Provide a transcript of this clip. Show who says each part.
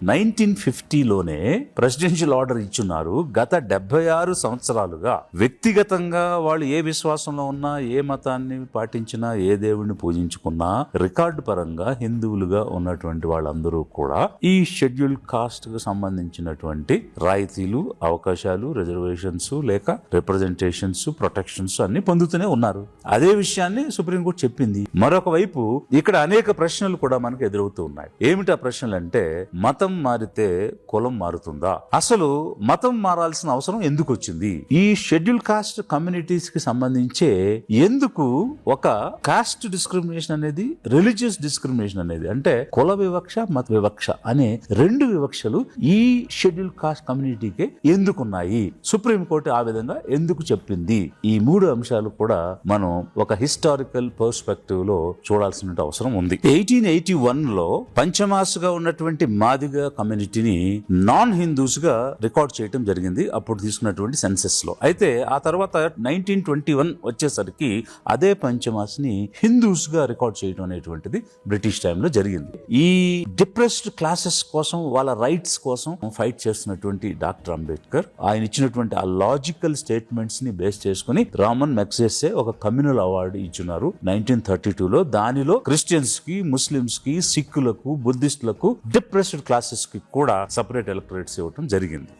Speaker 1: 1950లోనే presidential order ఇచ్చున్నారు. గత 76 సంవత్సరాలుగా వ్యక్తిగతంగా వాళ్ళు ఏ విశ్వాసంలో ఉన్నా, ఏ మతాన్ని పాటించినా, ఏ దేవుడిని పూజించుకున్నా, రికార్డు పరంగా హిందువులుగా ఉన్నటువంటి వాళ్ళందరూ కూడా ఈ షెడ్యూల్ కాస్ట్ కు సంబంధించినటువంటి రాయితీలు, అవకాశాలు, రిజర్వేషన్స్ లేక రిప్రజెంటేషన్స్, ప్రొటెక్షన్స్ అన్ని పొందుతూనే ఉన్నారు. అదే విషయాన్ని సుప్రీంకోర్టు చెప్పింది. మరొక వైపు ఇక్కడ అనేక ప్రశ్నలు కూడా మనకు ఎదురవుతూ ఉన్నాయి. ఏమిటి ఆ ప్రశ్నలు అంటే, మతం మారితే కులం మారుతుందా? అసలు మతం మారాల్సిన అవసరం ఎందుకు వచ్చింది? ఈ షెడ్యూల్ కాస్ట్ కమ్యూనిటీస్ కి సంబంధించే ఎందుకు ఒక కాస్ట్ డిస్క్రిమినేషన్ అనేది, రిలీజియస్ డిస్క్రిమినేషన్ అనేది, అంటే కుల వివక్ష, మత వివక్ష అనే రెండు వివక్షలు ఈ షెడ్యూల్ కాస్ట్ కమ్యూనిటీకి ఎందుకున్నాయి? సుప్రీంకోర్టు ఆ విధంగా ఎందుకు చెప్పింది? ఈ మూడు అంశాలు కూడా మనం ఒక హిస్టారికల్ పర్స్పెక్టివ్ లో చూడాల్సిన అవసరం ఉంది. 1881లో పంచమాసుగా ఉన్నటువంటి మాదిగ కమ్యూనిటీని నాన్ హిందూస్ గా రికార్డ్ చేయడం జరిగింది అప్పుడు తీసుకున్నటువంటి సెన్సెస్ లో. అయితే ఆ తర్వాత 1921 వచ్చేసరికి అదే పంచమాస్ని హిందూస్ గా రికార్డ్ చేయడం అనేటువంటిది బ్రిటిష్ టైంలో జరిగింది. ఈ డిప్రెస్డ్ క్లాసెస్ కోసం, వాళ్ళ రైట్స్ కోసం ఫైట్ చేస్తున్నటువంటి డాక్టర్ అంబేద్కర్ ఆయన ఇచ్చినటువంటి ఆ లాజికల్ స్టేట్మెంట్స్ ని బేస్ చేసుకుని రామన్ మెగ్సెసే ఒక కమ్యూనల్ అవార్డు ఇచ్చున్నారు 1932లో. దానిలో క్రిస్టియన్స్ కి, ముస్లిమ్స్ కి, సిక్కులకు, బుద్ధిస్టులకు, డిప్రెస్డ్ క్లాసెస్ కి కూడా సపరేట్ ఎలక్టరేట్స్ ఇవ్వడం జరిగింది.